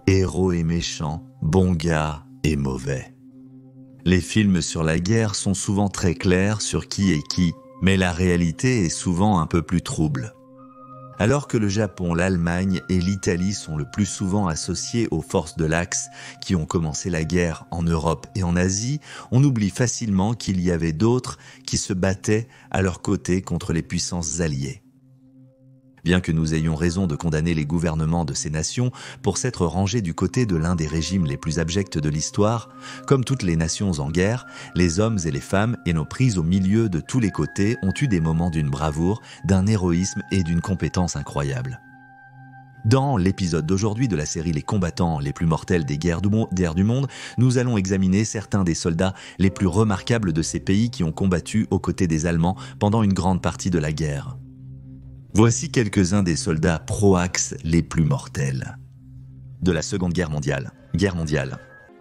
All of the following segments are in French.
héros et méchants, bons gars et mauvais. Les films sur la guerre sont souvent très clairs sur qui est qui, mais la réalité est souvent un peu plus trouble. Alors que le Japon, l'Allemagne et l'Italie sont le plus souvent associés aux forces de l'Axe qui ont commencé la guerre en Europe et en Asie, on oublie facilement qu'il y avait d'autres qui se battaient à leur côté contre les puissances alliées. Bien que nous ayons raison de condamner les gouvernements de ces nations pour s'être rangés du côté de l'un des régimes les plus abjects de l'histoire, comme toutes les nations en guerre, les hommes et les femmes et nos prises au milieu de tous les côtés ont eu des moments d'une bravoure, d'un héroïsme et d'une compétence incroyables. Dans l'épisode d'aujourd'hui de la série Les combattants les plus mortels des guerres du monde, nous allons examiner certains des soldats les plus remarquables de ces pays qui ont combattu aux côtés des Allemands pendant une grande partie de la guerre. Voici quelques-uns des soldats pro-Axe les plus mortels. De la Seconde Guerre mondiale.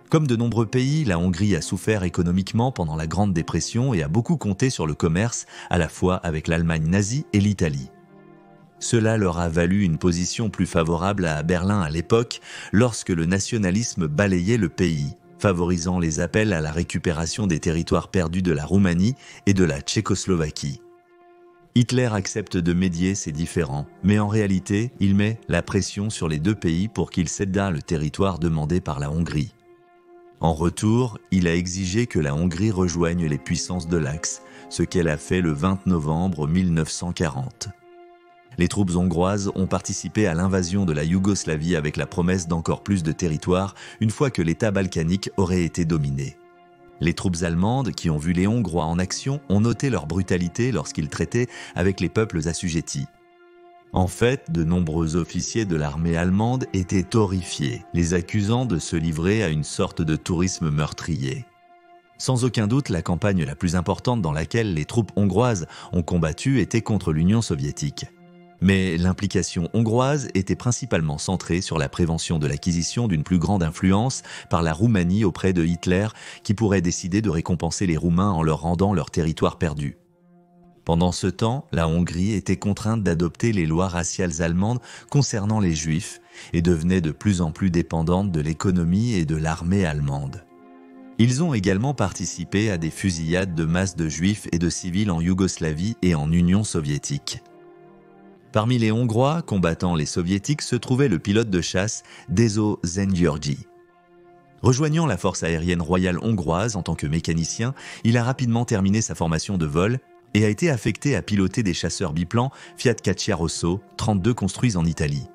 Comme de nombreux pays, la Hongrie a souffert économiquement pendant la Grande Dépression et a beaucoup compté sur le commerce, à la fois avec l'Allemagne nazie et l'Italie. Cela leur a valu une position plus favorable à Berlin à l'époque, lorsque le nationalisme balayait le pays, favorisant les appels à la récupération des territoires perdus de la Roumanie et de la Tchécoslovaquie. Hitler accepte de médier ces différends, mais en réalité, il met la pression sur les deux pays pour qu'ils cèdent le territoire demandé par la Hongrie. En retour, il a exigé que la Hongrie rejoigne les puissances de l'Axe, ce qu'elle a fait le 20 novembre 1940. Les troupes hongroises ont participé à l'invasion de la Yougoslavie avec la promesse d'encore plus de territoire une fois que l'État balkanique aurait été dominé. Les troupes allemandes, qui ont vu les Hongrois en action, ont noté leur brutalité lorsqu'ils traitaient avec les peuples assujettis. En fait, de nombreux officiers de l'armée allemande étaient horrifiés, les accusant de se livrer à une sorte de tourisme meurtrier. Sans aucun doute, la campagne la plus importante dans laquelle les troupes hongroises ont combattu était contre l'Union soviétique. Mais l'implication hongroise était principalement centrée sur la prévention de l'acquisition d'une plus grande influence par la Roumanie auprès de Hitler, qui pourrait décider de récompenser les Roumains en leur rendant leur territoire perdu. Pendant ce temps, la Hongrie était contrainte d'adopter les lois raciales allemandes concernant les Juifs et devenait de plus en plus dépendante de l'économie et de l'armée allemande. Ils ont également participé à des fusillades de masse de Juifs et de civils en Yougoslavie et en Union soviétique. Parmi les Hongrois combattant les Soviétiques se trouvait le pilote de chasse Dézső Szent-Györgyi. Rejoignant la force aérienne royale hongroise en tant que mécanicien, il a rapidement terminé sa formation de vol et a été affecté à piloter des chasseurs biplans Fiat Cacciarosso 32 construits en Italie.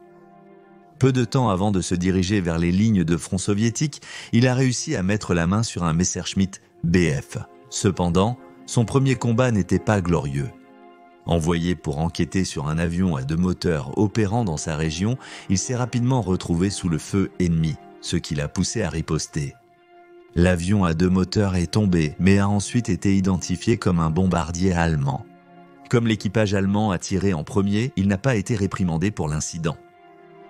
Peu de temps avant de se diriger vers les lignes de front soviétiques, il a réussi à mettre la main sur un Messerschmitt Bf. Cependant, son premier combat n'était pas glorieux. Envoyé pour enquêter sur un avion à 2 moteurs opérant dans sa région, il s'est rapidement retrouvé sous le feu ennemi, ce qui l'a poussé à riposter. L'avion à 2 moteurs est tombé, mais a ensuite été identifié comme un bombardier allemand. Comme l'équipage allemand a tiré en premier, il n'a pas été réprimandé pour l'incident.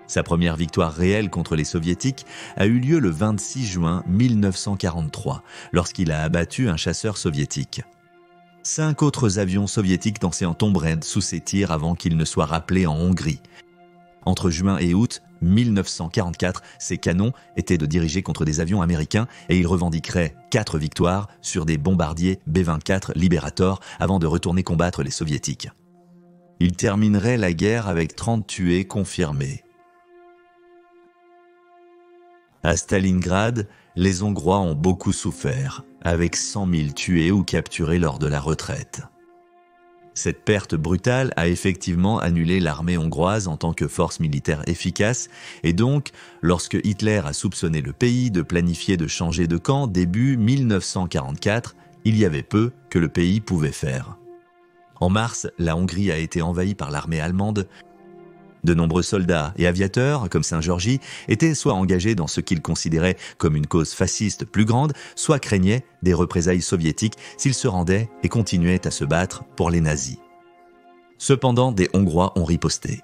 Sa première victoire réelle contre les Soviétiques a eu lieu le 26 juin 1943, lorsqu'il a abattu un chasseur soviétique. 5 autres avions soviétiques dansaient en tombe raide sous ses tirs avant qu'ils ne soient rappelés en Hongrie. Entre juin et août 1944, ces canons étaient de diriger contre des avions américains et ils revendiqueraient 4 victoires sur des bombardiers B-24 Liberator avant de retourner combattre les Soviétiques. Ils termineraient la guerre avec 30 tués confirmés. À Stalingrad, les Hongrois ont beaucoup souffert, avec 100 000 tués ou capturés lors de la retraite. Cette perte brutale a effectivement annulé l'armée hongroise en tant que force militaire efficace, et donc, lorsque Hitler a soupçonné le pays de planifier de changer de camp début 1944, il y avait peu que le pays pouvait faire. En mars, la Hongrie a été envahie par l'armée allemande. De nombreux soldats et aviateurs, comme Szent-Györgyi, étaient soit engagés dans ce qu'ils considéraient comme une cause fasciste plus grande, soit craignaient des représailles soviétiques s'ils se rendaient et continuaient à se battre pour les nazis. Cependant, des Hongrois ont riposté.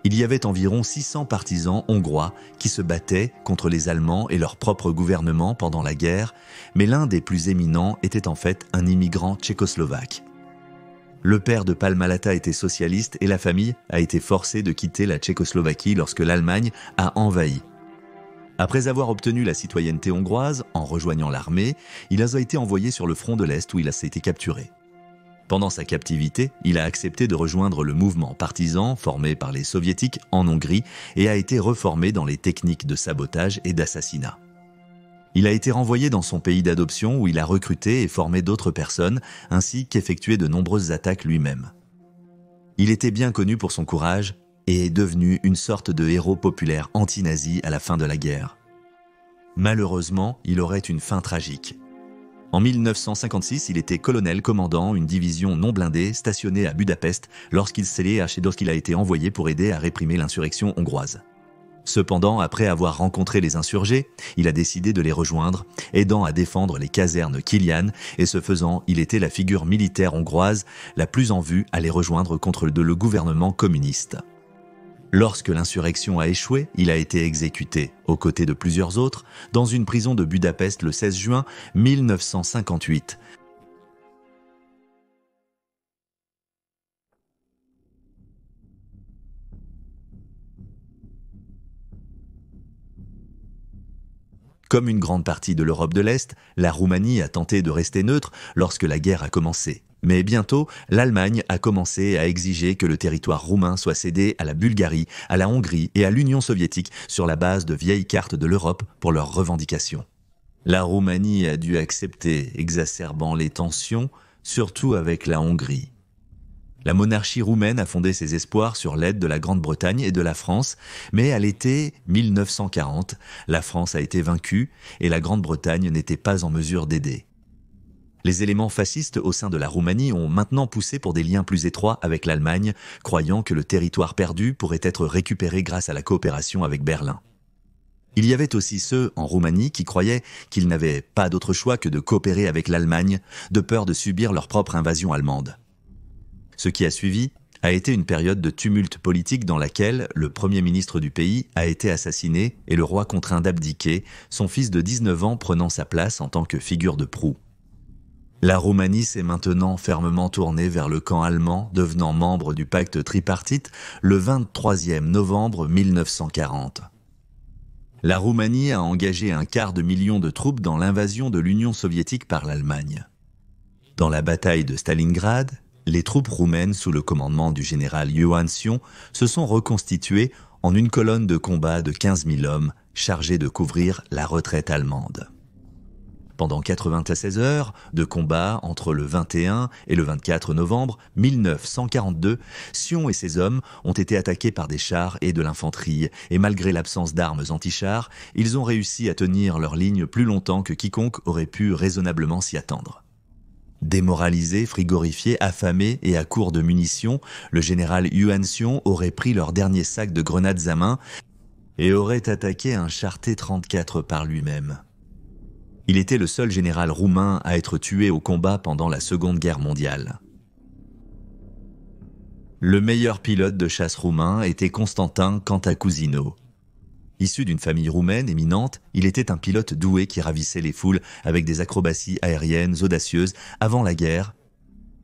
Il y avait environ 600 partisans hongrois qui se battaient contre les Allemands et leur propre gouvernement pendant la guerre, mais l'un des plus éminents était en fait un immigrant tchécoslovaque. Le père de Palmalata était socialiste et la famille a été forcée de quitter la Tchécoslovaquie lorsque l'Allemagne a envahi. Après avoir obtenu la citoyenneté hongroise en rejoignant l'armée, il a été envoyé sur le front de l'Est où il a été capturé. Pendant sa captivité, il a accepté de rejoindre le mouvement partisan formé par les soviétiques en Hongrie et a été reformé dans les techniques de sabotage et d'assassinat. Il a été renvoyé dans son pays d'adoption où il a recruté et formé d'autres personnes ainsi qu'effectué de nombreuses attaques lui-même. Il était bien connu pour son courage et est devenu une sorte de héros populaire anti-nazi à la fin de la guerre. Malheureusement, il aurait une fin tragique. En 1956, il était colonel commandant une division non blindée stationnée à Budapest lorsqu'il a été envoyé pour aider à réprimer l'insurrection hongroise. Cependant, après avoir rencontré les insurgés, il a décidé de les rejoindre, aidant à défendre les casernes Kilian, et ce faisant, il était la figure militaire hongroise la plus en vue à les rejoindre contre le gouvernement communiste. Lorsque l'insurrection a échoué, il a été exécuté, aux côtés de plusieurs autres, dans une prison de Budapest le 16 juin 1958. Comme une grande partie de l'Europe de l'Est, la Roumanie a tenté de rester neutre lorsque la guerre a commencé. Mais bientôt, l'Allemagne a commencé à exiger que le territoire roumain soit cédé à la Bulgarie, à la Hongrie et à l'Union soviétique sur la base de vieilles cartes de l'Europe pour leurs revendications. La Roumanie a dû accepter, exacerbant les tensions, surtout avec la Hongrie. La monarchie roumaine a fondé ses espoirs sur l'aide de la Grande-Bretagne et de la France, mais à l'été 1940, la France a été vaincue et la Grande-Bretagne n'était pas en mesure d'aider. Les éléments fascistes au sein de la Roumanie ont maintenant poussé pour des liens plus étroits avec l'Allemagne, croyant que le territoire perdu pourrait être récupéré grâce à la coopération avec Berlin. Il y avait aussi ceux en Roumanie qui croyaient qu'ils n'avaient pas d'autre choix que de coopérer avec l'Allemagne, de peur de subir leur propre invasion allemande. Ce qui a suivi a été une période de tumulte politique dans laquelle le premier ministre du pays a été assassiné et le roi contraint d'abdiquer, son fils de 19 ans prenant sa place en tant que figure de proue. La Roumanie s'est maintenant fermement tournée vers le camp allemand, devenant membre du pacte tripartite le 23e novembre 1940. La Roumanie a engagé 250 000 de troupes dans l'invasion de l'Union soviétique par l'Allemagne. Dans la bataille de Stalingrad, les troupes roumaines sous le commandement du général Ioan Sion se sont reconstituées en une colonne de combat de 15 000 hommes chargée de couvrir la retraite allemande. Pendant 96 heures de combat entre le 21 et le 24 novembre 1942, Sion et ses hommes ont été attaqués par des chars et de l'infanterie, et malgré l'absence d'armes anti-chars, ils ont réussi à tenir leur ligne plus longtemps que quiconque aurait pu raisonnablement s'y attendre. Démoralisé, frigorifié, affamé et à court de munitions, le général Ioan Sion aurait pris leur dernier sac de grenades à main et aurait attaqué un char T-34 par lui-même. Il était le seul général roumain à être tué au combat pendant la Seconde Guerre mondiale. Le meilleur pilote de chasse roumain était Constantin Cantacuzino. Issu d'une famille roumaine éminente, il était un pilote doué qui ravissait les foules avec des acrobaties aériennes audacieuses avant la guerre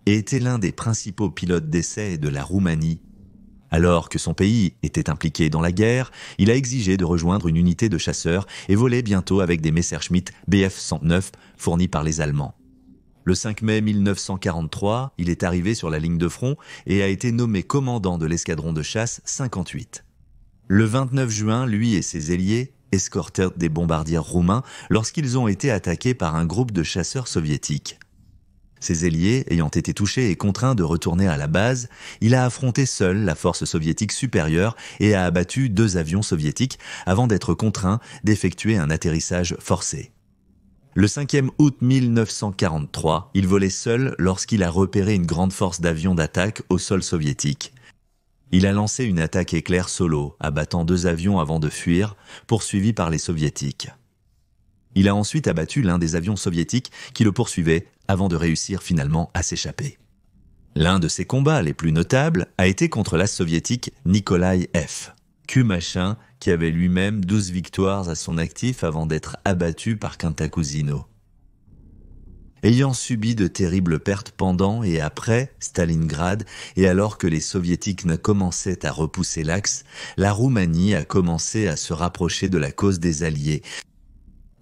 et était l'un des principaux pilotes d'essai de la Roumanie. Alors que son pays était impliqué dans la guerre, il a exigé de rejoindre une unité de chasseurs et volait bientôt avec des Messerschmitt Bf-109 fournis par les Allemands. Le 5 mai 1943, il est arrivé sur la ligne de front et a été nommé commandant de l'escadron de chasse 58. Le 29 juin, lui et ses ailiers escortèrent des bombardiers roumains lorsqu'ils ont été attaqués par un groupe de chasseurs soviétiques. Ses ailiers ayant été touchés et contraints de retourner à la base, il a affronté seul la force soviétique supérieure et a abattu 2 avions soviétiques avant d'être contraint d'effectuer un atterrissage forcé. Le 5e août 1943, il volait seul lorsqu'il a repéré une grande force d'avions d'attaque au sol soviétique. Il a lancé une attaque éclair solo, abattant 2 avions avant de fuir, poursuivi par les soviétiques. Il a ensuite abattu l'un des avions soviétiques qui le poursuivait avant de réussir finalement à s'échapper. L'un de ses combats les plus notables a été contre l'as soviétique Nikolai F. Cul-Machin, qui avait lui-même 12 victoires à son actif avant d'être abattu par Cantacuzino. Ayant subi de terribles pertes pendant et après Stalingrad, et alors que les soviétiques commençaient à repousser l'Axe, la Roumanie a commencé à se rapprocher de la cause des Alliés.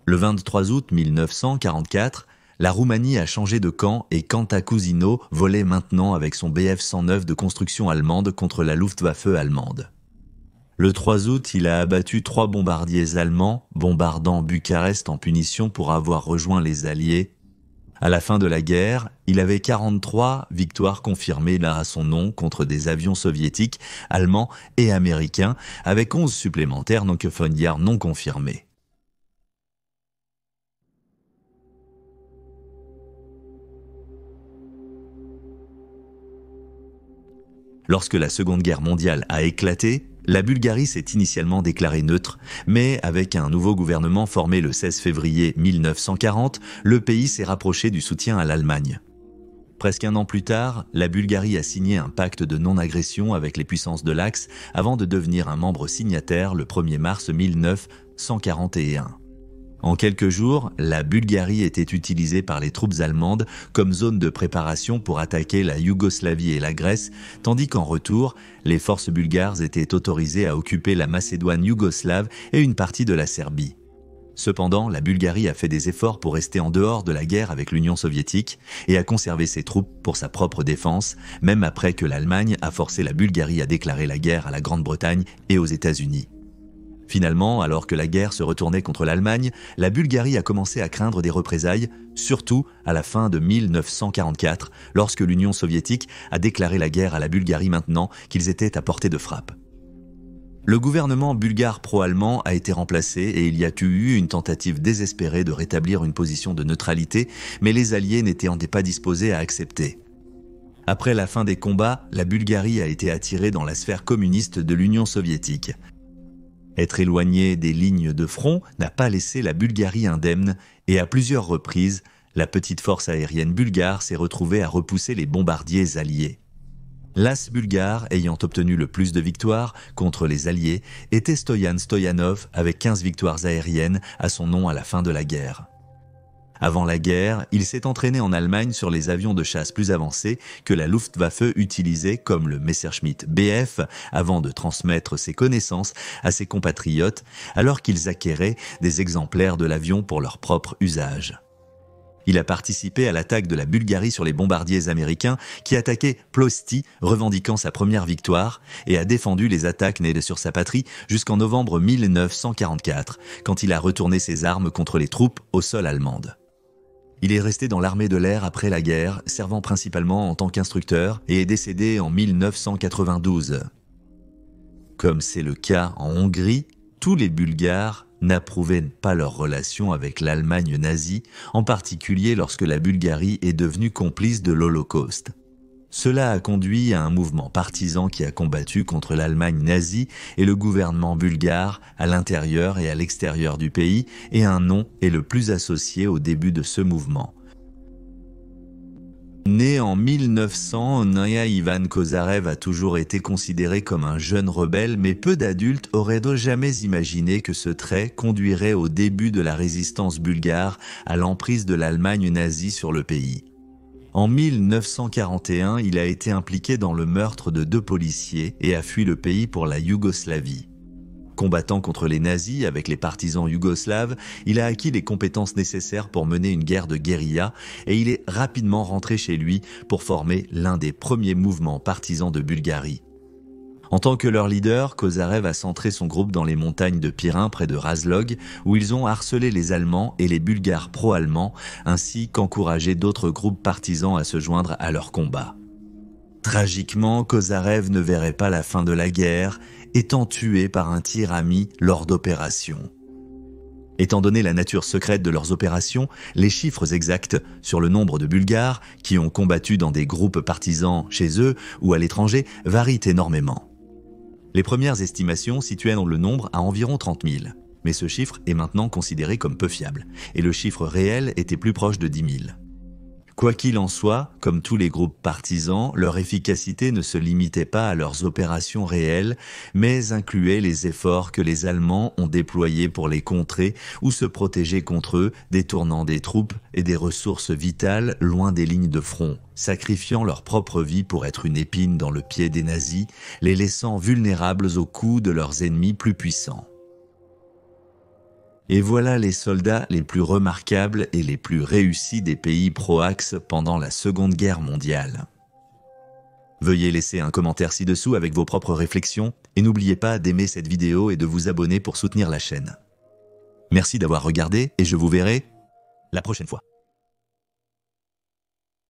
Le 23 août 1944, la Roumanie a changé de camp et Cantacuzino volait maintenant avec son Bf-109 de construction allemande contre la Luftwaffe allemande. Le 3 août, il a abattu 3 bombardiers allemands, bombardant Bucarest en punition pour avoir rejoint les Alliés. À la fin de la guerre, il avait 43 victoires confirmées là à son nom contre des avions soviétiques, allemands et américains, avec 11 supplémentaires non confirmés. Lorsque la Seconde Guerre mondiale a éclaté, la Bulgarie s'est initialement déclarée neutre, mais avec un nouveau gouvernement formé le 16 février 1940, le pays s'est rapproché du soutien à l'Allemagne. Presque un an plus tard, la Bulgarie a signé un pacte de non-agression avec les puissances de l'Axe avant de devenir un membre signataire le 1er mars 1941. En quelques jours, la Bulgarie était utilisée par les troupes allemandes comme zone de préparation pour attaquer la Yougoslavie et la Grèce, tandis qu'en retour, les forces bulgares étaient autorisées à occuper la Macédoine yougoslave et une partie de la Serbie. Cependant, la Bulgarie a fait des efforts pour rester en dehors de la guerre avec l'Union soviétique et a conservé ses troupes pour sa propre défense, même après que l'Allemagne a forcé la Bulgarie à déclarer la guerre à la Grande-Bretagne et aux États-Unis. Finalement, alors que la guerre se retournait contre l'Allemagne, la Bulgarie a commencé à craindre des représailles, surtout à la fin de 1944, lorsque l'Union soviétique a déclaré la guerre à la Bulgarie maintenant qu'ils étaient à portée de frappe. Le gouvernement bulgare pro-allemand a été remplacé et il y a eu une tentative désespérée de rétablir une position de neutralité, mais les Alliés n'étaient pas disposés à accepter. Après la fin des combats, la Bulgarie a été attirée dans la sphère communiste de l'Union soviétique. Être éloigné des lignes de front n'a pas laissé la Bulgarie indemne et à plusieurs reprises, la petite force aérienne bulgare s'est retrouvée à repousser les bombardiers alliés. L'as bulgare ayant obtenu le plus de victoires contre les Alliés était Stoyan Stoyanov avec 15 victoires aériennes à son nom à la fin de la guerre. Avant la guerre, il s'est entraîné en Allemagne sur les avions de chasse plus avancés que la Luftwaffe utilisait comme le Messerschmitt Bf avant de transmettre ses connaissances à ses compatriotes alors qu'ils acquéraient des exemplaires de l'avion pour leur propre usage. Il a participé à l'attaque de la Bulgarie sur les bombardiers américains qui attaquaient Plosti, revendiquant sa première victoire, et a défendu les attaques nées sur sa patrie jusqu'en novembre 1944, quand il a retourné ses armes contre les troupes au sol allemandes. Il est resté dans l'armée de l'air après la guerre, servant principalement en tant qu'instructeur, et est décédé en 1992. Comme c'est le cas en Hongrie, tous les Bulgares n'approuvaient pas leur relation avec l'Allemagne nazie, en particulier lorsque la Bulgarie est devenue complice de l'Holocauste. Cela a conduit à un mouvement partisan qui a combattu contre l'Allemagne nazie et le gouvernement bulgare à l'intérieur et à l'extérieur du pays, et un nom est le plus associé au début de ce mouvement. Né en 1900, Naya Ivan Kozarev a toujours été considéré comme un jeune rebelle, mais peu d'adultes auraient jamais imaginé que ce trait conduirait au début de la résistance bulgare à l'emprise de l'Allemagne nazie sur le pays. En 1941, il a été impliqué dans le meurtre de 2 policiers et a fui le pays pour la Yougoslavie. Combattant contre les nazis avec les partisans yougoslaves, il a acquis les compétences nécessaires pour mener une guerre de guérilla et il est rapidement rentré chez lui pour former l'un des premiers mouvements partisans de Bulgarie. En tant que leur leader, Kozarev a centré son groupe dans les montagnes de Pirin près de Razlog, où ils ont harcelé les Allemands et les Bulgares pro-allemands, ainsi qu'encouragé d'autres groupes partisans à se joindre à leur combat. Tragiquement, Kozarev ne verrait pas la fin de la guerre, étant tué par un tir ami lors d'opérations. Étant donné la nature secrète de leurs opérations, les chiffres exacts sur le nombre de Bulgares qui ont combattu dans des groupes partisans chez eux ou à l'étranger varient énormément. Les premières estimations situaient le nombre à environ 30 000, mais ce chiffre est maintenant considéré comme peu fiable, et le chiffre réel était plus proche de 10 000. Quoi qu'il en soit, comme tous les groupes partisans, leur efficacité ne se limitait pas à leurs opérations réelles, mais incluait les efforts que les Allemands ont déployés pour les contrer ou se protéger contre eux, détournant des troupes et des ressources vitales loin des lignes de front, sacrifiant leur propre vie pour être une épine dans le pied des nazis, les laissant vulnérables aux coups de leurs ennemis plus puissants. Et voilà les soldats les plus remarquables et les plus réussis des pays pro-Axe pendant la Seconde Guerre mondiale. Veuillez laisser un commentaire ci-dessous avec vos propres réflexions et n'oubliez pas d'aimer cette vidéo et de vous abonner pour soutenir la chaîne. Merci d'avoir regardé et je vous verrai la prochaine fois.